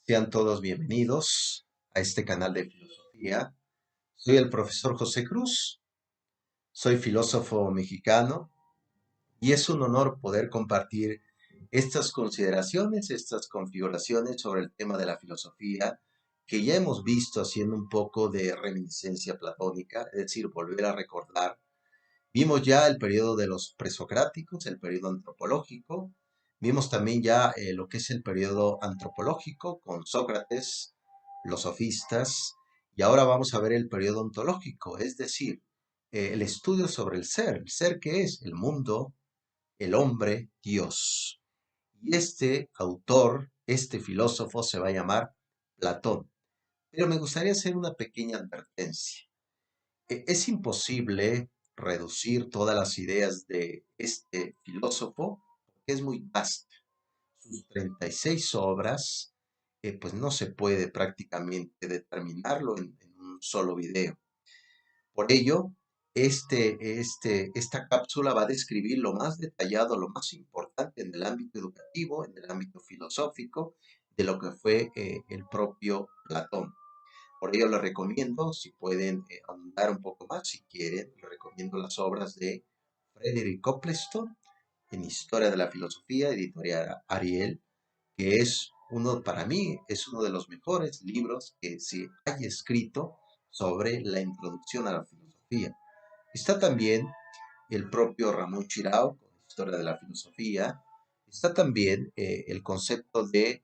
Sean todos bienvenidos a este canal de filosofía. Soy el profesor José Cruz, soy filósofo mexicano y es un honor poder compartir estas consideraciones, estas configuraciones sobre el tema de la filosofía que ya hemos visto haciendo un poco de reminiscencia platónica, es decir, volver a recordar. Vimos ya el periodo de los presocráticos, el periodo antropológico. Vimos también ya lo que es el periodo antropológico con Sócrates, los sofistas, y ahora vamos a ver el periodo ontológico, es decir, el estudio sobre el ser que es el mundo, el hombre, Dios. Y este autor, este filósofo se va a llamar Platón. Pero me gustaría hacer una pequeña advertencia. Es imposible reducir todas las ideas de este filósofo, porque es muy vasto. Sus 36 obras, pues no se puede prácticamente determinarlo en un solo video. Por ello, esta cápsula va a describir lo más detallado, lo más importante en el ámbito educativo, en el ámbito filosófico, de lo que fue el propio Platón. Por ello les recomiendo, si pueden ahondar un poco más, si quieren, les recomiendo las obras de Frederick Copleston en Historia de la Filosofía, editorial Ariel, que es uno, para mí, es uno de los mejores libros que se haya escrito sobre la introducción a la filosofía. Está también el propio Ramón Chirao, con Historia de la Filosofía. Está también el concepto de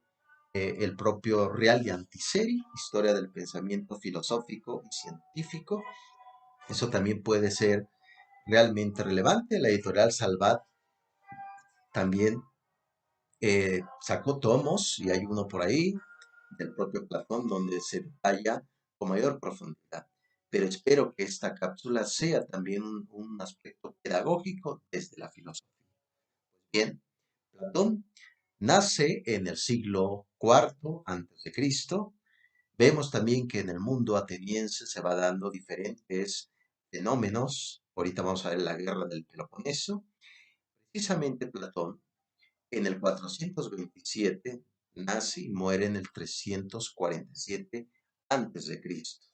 el propio Real de Antiseri, Historia del Pensamiento Filosófico y Científico. Eso también puede ser realmente relevante. La editorial Salvat también sacó tomos, y hay uno por ahí, del propio Platón, donde se detalla con mayor profundidad. Pero espero que esta cápsula sea también un aspecto pedagógico desde la filosofía. Bien, Platón nace en el siglo IV antes de Cristo. Vemos también que en el mundo ateniense se va dando diferentes fenómenos. Ahorita vamos a ver la guerra del Peloponeso. Precisamente Platón en el 427 nace y muere en el 347 antes de Cristo.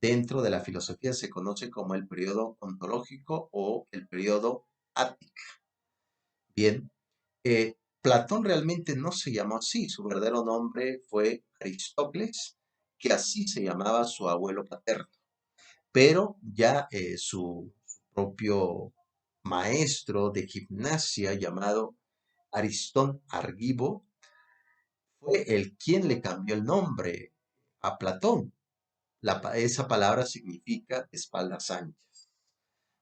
Dentro de la filosofía se conoce como el periodo ontológico o el periodo ático. Bien, Platón realmente no se llamó así, su verdadero nombre fue Aristócles, que así se llamaba su abuelo paterno, pero ya su propio maestro de gimnasia llamado Aristón Argivo fue el quien le cambió el nombre a Platón. Esa palabra significa espaldas anchas.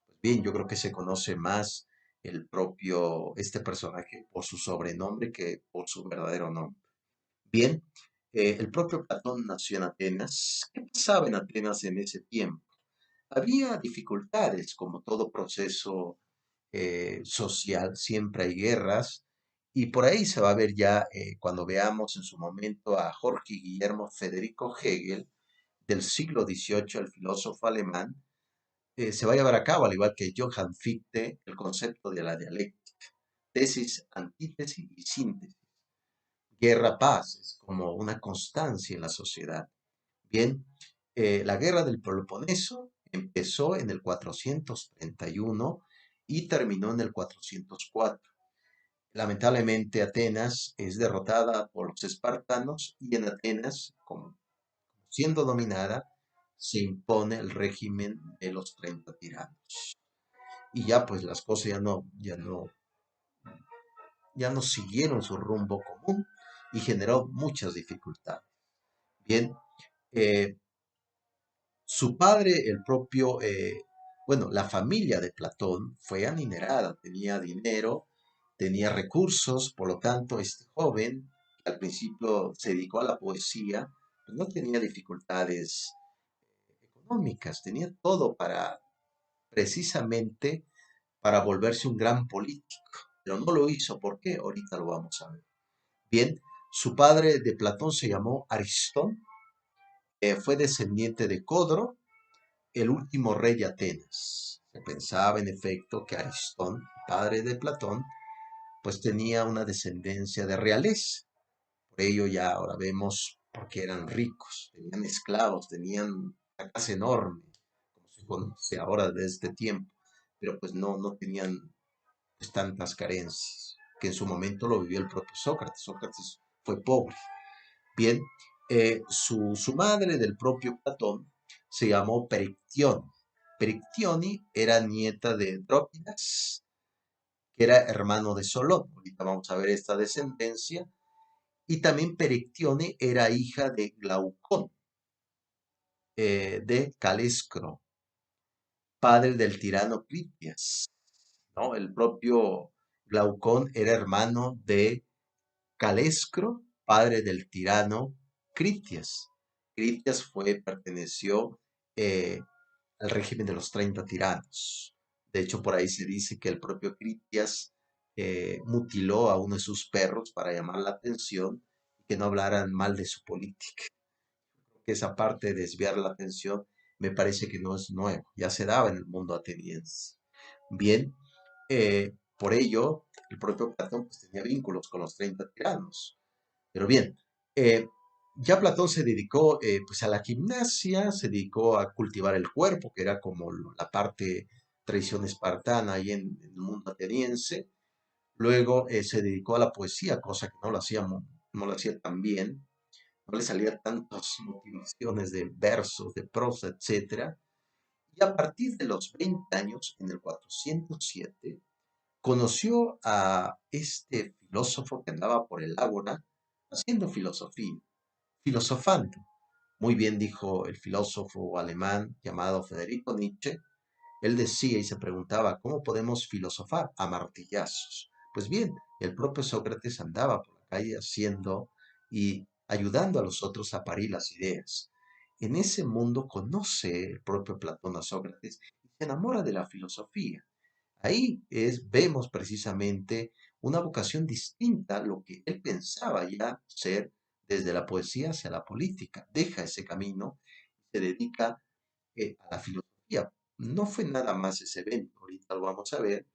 Pues bien, yo creo que se conoce más este personaje por su sobrenombre que por su verdadero nombre. Bien, el propio Platón nació en Atenas. ¿Qué pasaba en Atenas en ese tiempo? Había dificultades, como todo proceso social, siempre hay guerras, y por ahí se va a ver ya cuando veamos en su momento a Jorge Guillermo Federico Hegel, del siglo XVIII, el filósofo alemán, se va a llevar a cabo, al igual que Johann Fichte, el concepto de la dialéctica, tesis, antítesis y síntesis. Guerra, paz, es como una constancia en la sociedad. Bien, la guerra del Peloponeso empezó en el 431 y terminó en el 404. Lamentablemente Atenas es derrotada por los espartanos y en Atenas, como siendo dominada, se impone el régimen de los 30 tiranos. Y ya pues las cosas ya no siguieron su rumbo común y generó muchas dificultades. Bien, eh, su padre, bueno, la familia de Platón fue adinerada, tenía dinero, tenía recursos, por lo tanto, este joven, que al principio se dedicó a la poesía, pues no tenía dificultades económicas, tenía todo para, precisamente, para volverse un gran político, pero no lo hizo. ¿Por qué? Ahorita lo vamos a ver. Bien, su padre de Platón se llamó Aristón, fue descendiente de Codro, el último rey de Atenas. Se pensaba en efecto que Aristón, padre de Platón, pues tenía una descendencia de realeza. Por ello ya ahora vemos por qué eran ricos, tenían esclavos, tenían una casa enorme, como se conoce ahora de este tiempo, pero pues no tenían pues, tantas carencias, que en su momento lo vivió el propio Sócrates. Sócrates fue pobre. Bien, su madre del propio Platón se llamó Perictione. Perictione era nieta de Drópidas, que era hermano de Solón. Ahorita vamos a ver esta descendencia. Y también Perictione era hija de Glaucón, de Calescro, padre del tirano Critias, ¿no? El propio Glaucón era hermano de Calescro, padre del tirano Critias. Critias perteneció eh, al régimen de los 30 tiranos. De hecho, por ahí se dice que el propio Critias mutiló a uno de sus perros para llamar la atención y que no hablaran mal de su política. Que esa parte de desviar la atención me parece que no es nuevo, ya se daba en el mundo ateniense. Bien, por ello, el propio Platón pues, tenía vínculos con los 30 tiranos. Pero bien, eh, ya Platón se dedicó pues a la gimnasia, se dedicó a cultivar el cuerpo, que era como la parte tradición espartana ahí en el mundo ateniense. Luego se dedicó a la poesía, cosa que no lo hacía tan bien, no le salía tantas motivaciones de versos, de prosa, etcétera. Y a partir de los 20 años, en el 407, conoció a este filósofo que andaba por el ágora haciendo filosofía, filosofando. Muy bien dijo el filósofo alemán llamado Federico Nietzsche. Él decía y se preguntaba, ¿cómo podemos filosofar? A martillazos. Pues bien, el propio Sócrates andaba por la calle haciendo y ayudando a los otros a parir las ideas. En ese mundo conoce el propio Platón a Sócrates y se enamora de la filosofía. Ahí vemos precisamente una vocación distinta a lo que él pensaba ya ser desde la poesía hacia la política. Deja ese camino y se dedica a la filosofía. No fue nada más ese evento, ahorita lo vamos a ver.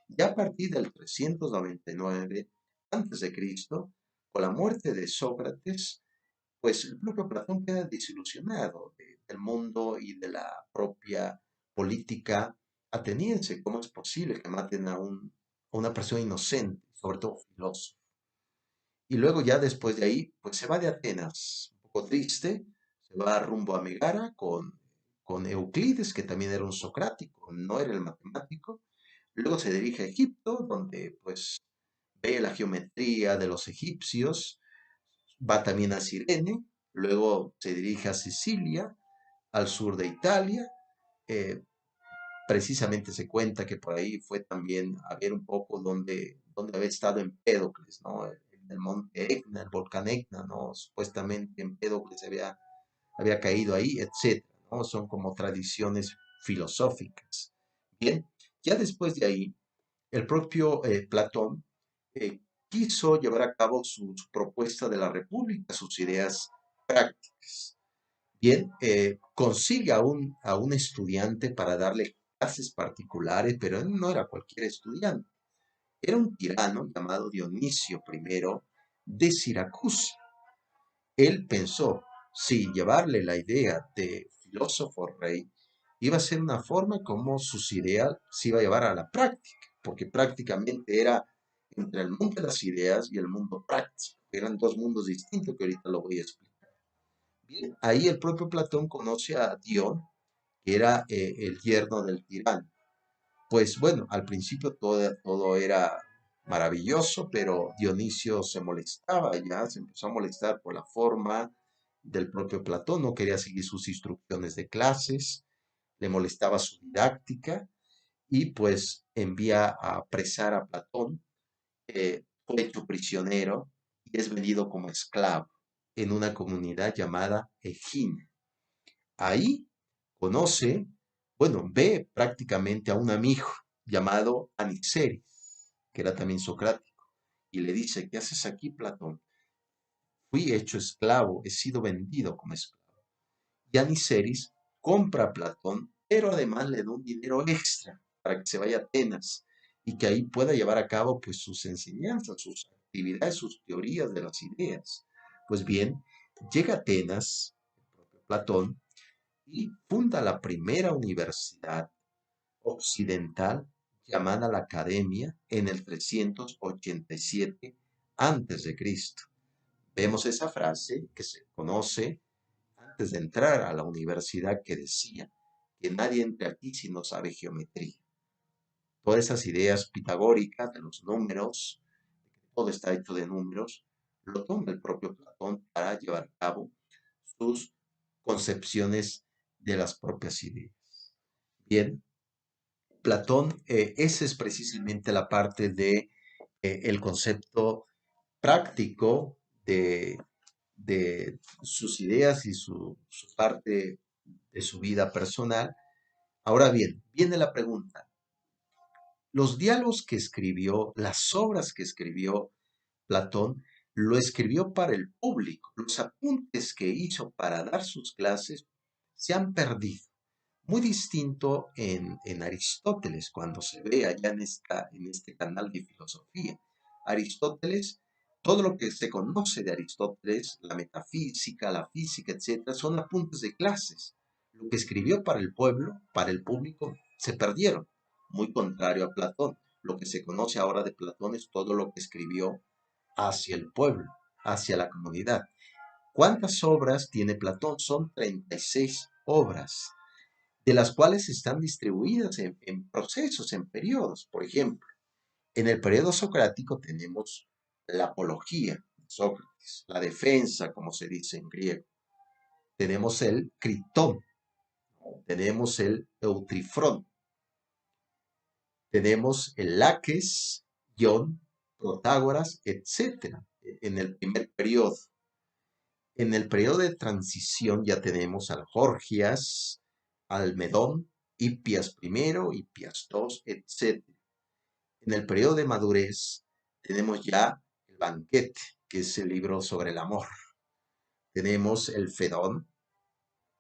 Ya a partir del 399 antes de Cristo, con la muerte de Sócrates, pues el propio Platón queda desilusionado del mundo y de la propia política ateniense. ¿Cómo es posible que maten a una persona inocente, sobre todo filósofo? Y luego ya después de ahí, pues se va de Atenas, un poco triste, se va rumbo a Megara con Euclides, que también era un socrático, no era el matemático. Luego se dirige a Egipto, donde pues ve la geometría de los egipcios, va también a Cirene, luego se dirige a Sicilia, al sur de Italia. eh, Precisamente se cuenta que por ahí fue también a ver un poco donde había estado Empédocles, ¿no? En el monte Etna, el volcán Etna, ¿no? Supuestamente Empédocles había caído ahí, etcétera, ¿no? Son como tradiciones filosóficas. Bien, ya después de ahí, el propio Platón eh, quiso llevar a cabo su propuesta de la República, sus ideas prácticas. Bien, consigue a un estudiante para darle clases particulares, pero él no era cualquier estudiante. Era un tirano llamado Dionisio I de Siracusa. Él pensó, si llevarle la idea de filósofo rey iba a ser una forma como sus ideas se iba a llevar a la práctica, porque prácticamente era entre el mundo de las ideas y el mundo práctico. Eran dos mundos distintos que ahorita lo voy a explicar. Bien, ahí el propio Platón conoce a Dion, que era el yerno del tirano. Pues bueno, al principio todo era maravilloso, pero Dionisio se molestaba ya, se empezó a molestar por la forma del propio Platón, no quería seguir sus instrucciones de clases, le molestaba su didáctica y pues envía a apresar a Platón, fue hecho prisionero y es vendido como esclavo en una comunidad llamada Egina. Ahí conoce, bueno, ve prácticamente a un amigo llamado Aniceris, que era también socrático, y le dice, ¿qué haces aquí, Platón? Fui hecho esclavo, he sido vendido como esclavo. Y Aniceris compra a Platón, pero además le da un dinero extra para que se vaya a Atenas y que ahí pueda llevar a cabo pues sus enseñanzas, sus actividades, sus teorías de las ideas. Pues bien, llega a Atenas, el propio Platón, y funda la primera universidad occidental llamada la Academia en el 387 antes de Cristo. Vemos esa frase que se conoce antes de entrar a la universidad que decía que nadie entre aquí si no sabe geometría. Todas esas ideas pitagóricas de los números, de que todo está hecho de números, lo toma el propio Platón para llevar a cabo sus concepciones de las propias ideas. Bien, Platón, esa es precisamente la parte de el concepto práctico de sus ideas y su parte de su vida personal. Ahora bien, viene la pregunta. Los diálogos que escribió, las obras que escribió Platón, lo escribió para el público. Los apuntes que hizo para dar sus clases se han perdido. Muy distinto en Aristóteles, cuando se ve allá en este canal de filosofía. Aristóteles, todo lo que se conoce de Aristóteles, la metafísica, la física, etcétera, son apuntes de clases. Lo que escribió para el pueblo, para el público, se perdieron. Muy contrario a Platón. Lo que se conoce ahora de Platón es todo lo que escribió hacia el pueblo, hacia la comunidad. ¿Cuántas obras tiene Platón? Son 36 obras, de las cuales están distribuidas en procesos, en periodos. Por ejemplo, en el periodo socrático tenemos la apología de Sócrates, la defensa, como se dice en griego. Tenemos el critón, tenemos el eutrifrón, tenemos el laques, Ion, Protágoras, etcétera, en el primer periodo. En el periodo de transición ya tenemos al Gorgias, al Medón, Hipias I, Hipias II, etc. En el periodo de madurez tenemos ya el Banquete, que es el libro sobre el amor. Tenemos el Fedón,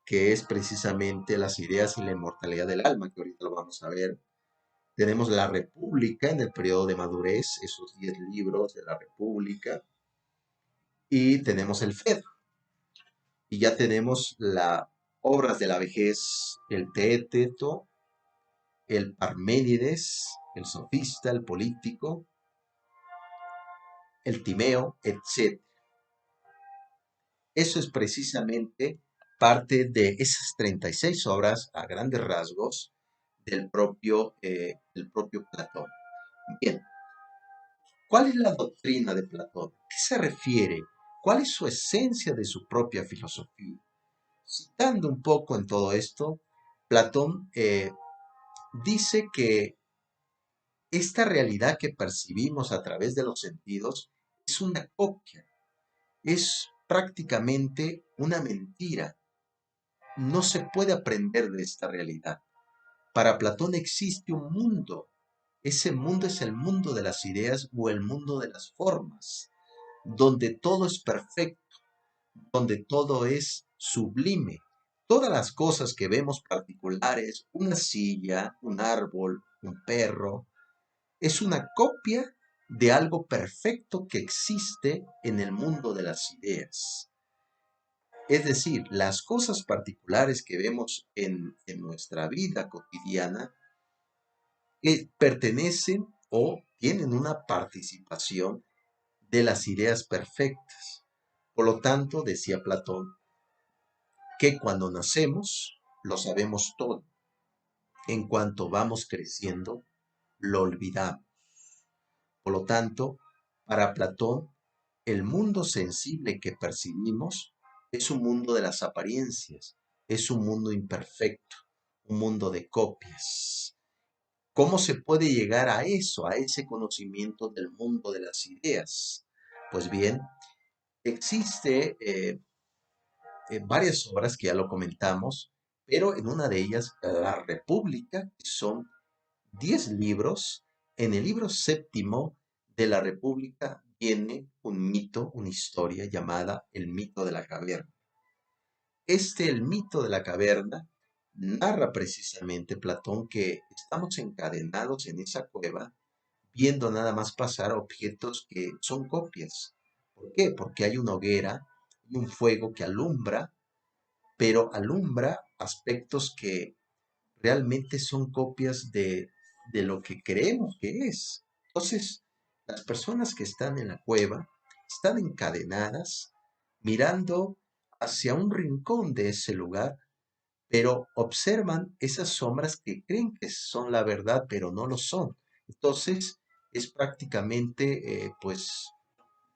que es precisamente las ideas y la inmortalidad del alma, que ahorita lo vamos a ver. Tenemos la República en el periodo de madurez, esos 10 libros de la República. Y tenemos el Fedro. Y ya tenemos las obras de la vejez, el Teéteto, el Parménides, el sofista, el político, el Timeo, etc. Eso es precisamente parte de esas 36 obras a grandes rasgos del propio Platón. Bien, ¿cuál es la doctrina de Platón? ¿Qué se refiere? ¿Cuál es su esencia de su propia filosofía? Citando un poco en todo esto, Platón dice que esta realidad que percibimos a través de los sentidos es una copia, es prácticamente una mentira. No se puede aprender de esta realidad. Para Platón existe un mundo. Ese mundo es el mundo de las ideas o el mundo de las formas, donde todo es perfecto, donde todo es sublime. Todas las cosas que vemos particulares, una silla, un árbol, un perro, es una copia de algo perfecto que existe en el mundo de las ideas. Es decir, las cosas particulares que vemos en nuestra vida cotidiana pertenecen o tienen una participación de las ideas perfectas. Por lo tanto, decía Platón, que cuando nacemos lo sabemos todo. En cuanto vamos creciendo, lo olvidamos. Por lo tanto, para Platón, el mundo sensible que percibimos es un mundo de las apariencias, es un mundo imperfecto, un mundo de copias. ¿Cómo se puede llegar a eso, a ese conocimiento del mundo de las ideas? Pues bien, existe varias obras que ya lo comentamos, pero en una de ellas, La República, que son 10 libros. En el libro séptimo de la República viene un mito, una historia llamada el mito de la caverna. El mito de la caverna, narra precisamente Platón que estamos encadenados en esa cueva viendo nada más pasar objetos que son copias. ¿Por qué? Porque hay una hoguera, y un fuego que alumbra, pero alumbra aspectos que realmente son copias de lo que creemos que es. Entonces, las personas que están en la cueva están encadenadas mirando hacia un rincón de ese lugar, pero observan esas sombras que creen que son la verdad, pero no lo son. Entonces, es prácticamente, pues,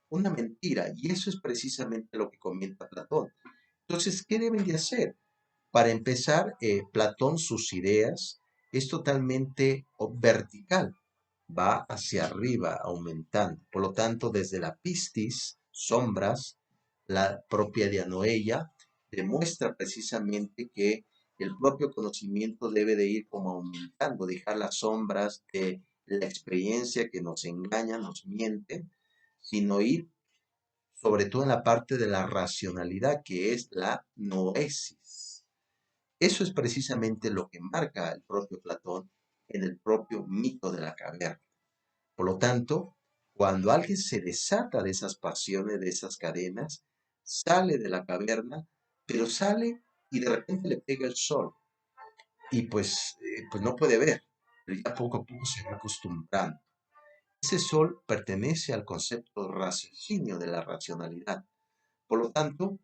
una mentira, y eso es precisamente lo que comenta Platón. Entonces, ¿qué deben de hacer? Para empezar, Platón, sus ideas es totalmente vertical, va hacia arriba, aumentando. Por lo tanto, desde la pistis, sombras, la propia dianoeia, demuestra precisamente que el propio conocimiento debe de ir como aumentando, dejar las sombras de la experiencia que nos engaña, nos miente, sino ir sobre todo en la parte de la racionalidad, que es la noesis. Eso es precisamente lo que marca el propio Platón en el propio mito de la caverna. Por lo tanto, cuando alguien se desata de esas pasiones, de esas cadenas, sale de la caverna, pero sale y de repente le pega el sol y pues no puede ver, pero ya poco a poco se va acostumbrando. Ese sol pertenece al concepto raciocinio de la racionalidad. Por lo tanto,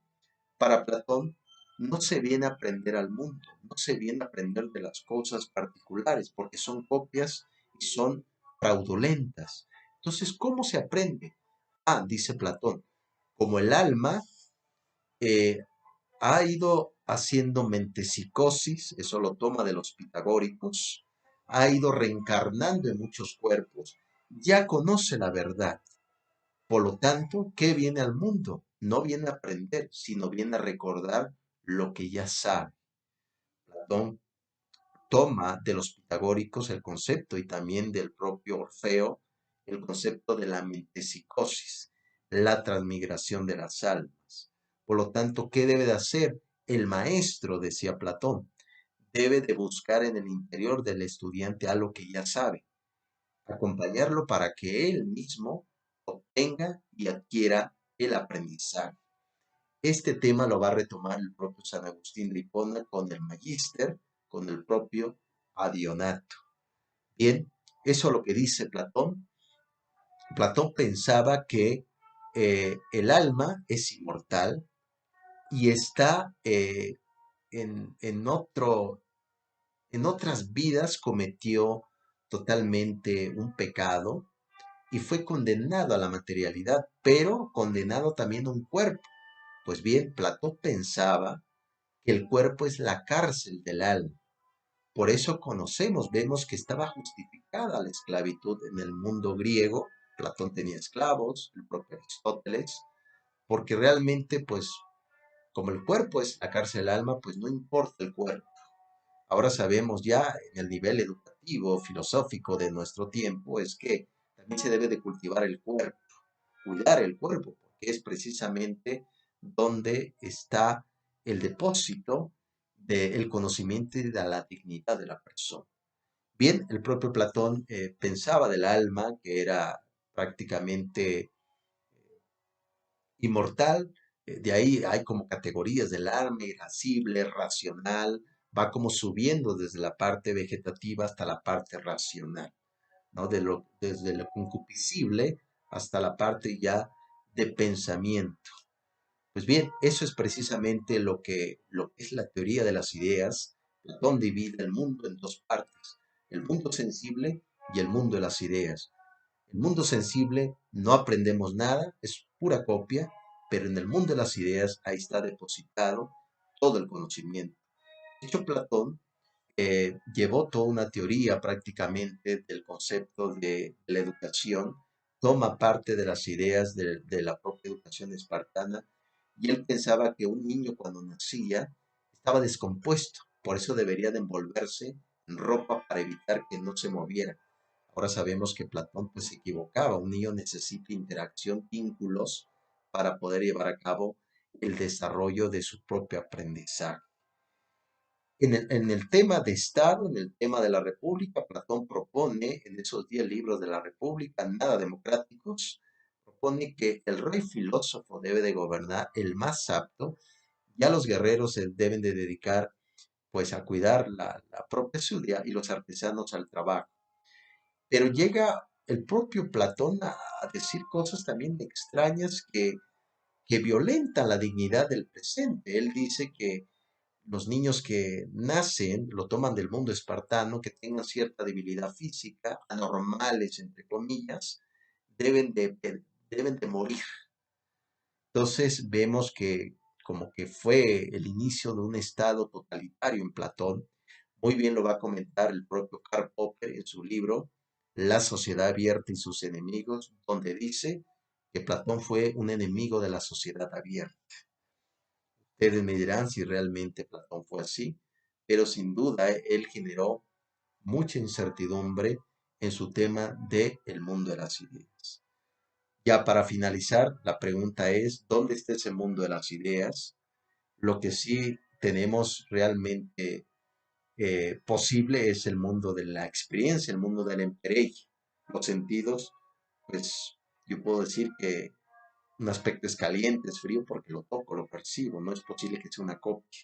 para Platón, no se viene a aprender al mundo, no se viene a aprender de las cosas particulares, porque son copias y son fraudulentas. Entonces, ¿cómo se aprende? Ah, dice Platón, como el alma eh, ha ido haciendo mentepsicosis, eso lo toma de los pitagóricos, ha ido reencarnando en muchos cuerpos, ya conoce la verdad. Por lo tanto, ¿qué viene al mundo? No viene a aprender, sino viene a recordar lo que ya sabe. Platón toma de los pitagóricos el concepto y también del propio Orfeo el concepto de la metempsicosis, la transmigración de las almas. Por lo tanto, ¿qué debe de hacer? El maestro, decía Platón, debe de buscar en el interior del estudiante algo que ya sabe, acompañarlo para que él mismo obtenga y adquiera el aprendizaje. Este tema lo va a retomar el propio San Agustín de Hipona con el Magíster, con el propio Adionato. Bien, eso es lo que dice Platón. Platón pensaba que el alma es inmortal y está en otras vidas cometió totalmente un pecado y fue condenado a la materialidad, pero condenado también a un cuerpo. Pues bien, Platón pensaba que el cuerpo es la cárcel del alma. Por eso conocemos, vemos que estaba justificada la esclavitud en el mundo griego. Platón tenía esclavos, el propio Aristóteles, porque realmente, pues, como el cuerpo es la cárcel del alma, pues no importa el cuerpo. Ahora sabemos ya en el nivel educativo, filosófico de nuestro tiempo, es que también se debe de cultivar el cuerpo, cuidar el cuerpo, porque es precisamente donde está el depósito del conocimiento y de la dignidad de la persona. Bien, el propio Platón pensaba del alma que era prácticamente inmortal, de ahí hay como categorías del alma, irascible, racional, va como subiendo desde la parte vegetativa hasta la parte racional, ¿no? Desde lo concupiscible hasta la parte ya de pensamiento. Pues bien, eso es precisamente lo que es la teoría de las ideas. Platón divide el mundo en dos partes, el mundo sensible y el mundo de las ideas. El mundo sensible no aprendemos nada, es pura copia, pero en el mundo de las ideas ahí está depositado todo el conocimiento. De hecho, Platón llevó toda una teoría prácticamente del concepto de la educación, toma parte de las ideas de la propia educación espartana, y él pensaba que un niño cuando nacía estaba descompuesto, por eso debería de envolverse en ropa para evitar que no se moviera. Ahora sabemos que Platón pues se equivocaba, un niño necesita interacción, vínculos para poder llevar a cabo el desarrollo de su propio aprendizaje. En el tema de Estado, en el tema de la República, Platón propone en esos 10 libros de la República, nada democráticos, propone que el rey filósofo debe de gobernar el más apto, ya los guerreros se deben de dedicar pues a cuidar la propia ciudad y los artesanos al trabajo. Pero llega el propio Platón a decir cosas también extrañas que violentan la dignidad del presente. Él dice que los niños que nacen lo toman del mundo espartano, que tengan cierta debilidad física, anormales, entre comillas, deben deben de morir. Entonces vemos que como que fue el inicio de un estado totalitario en Platón. Muy bien lo va a comentar el propio Karl Popper en su libro La sociedad abierta y sus enemigos, donde dice que Platón fue un enemigo de la sociedad abierta. Ustedes me dirán si realmente Platón fue así, pero sin duda él generó mucha incertidumbre en su tema de el mundo de las ideas. Ya para finalizar, la pregunta es, ¿dónde está ese mundo de las ideas? Lo que sí tenemos realmente posible es el mundo de la experiencia, el mundo del empirismo. Los sentidos, pues yo puedo decir que un aspecto es caliente, es frío porque lo toco, lo percibo, no es posible que sea una copia.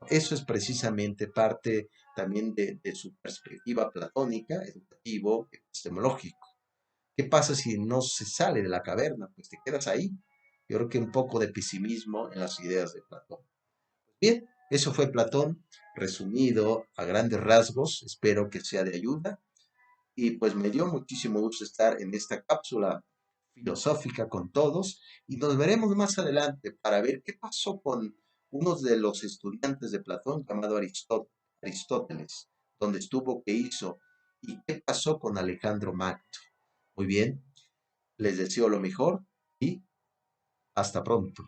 Eso es precisamente parte también de su perspectiva platónica, educativo, epistemológico. ¿Qué pasa si no se sale de la caverna? Pues te quedas ahí. Yo creo que un poco de pesimismo en las ideas de Platón. Bien, eso fue Platón, resumido a grandes rasgos. Espero que sea de ayuda. Y pues me dio muchísimo gusto estar en esta cápsula filosófica con todos y nos veremos más adelante para ver qué pasó con uno de los estudiantes de Platón llamado Aristóteles, dónde estuvo, qué hizo y qué pasó con Alejandro Magno. Muy bien, les deseo lo mejor y hasta pronto.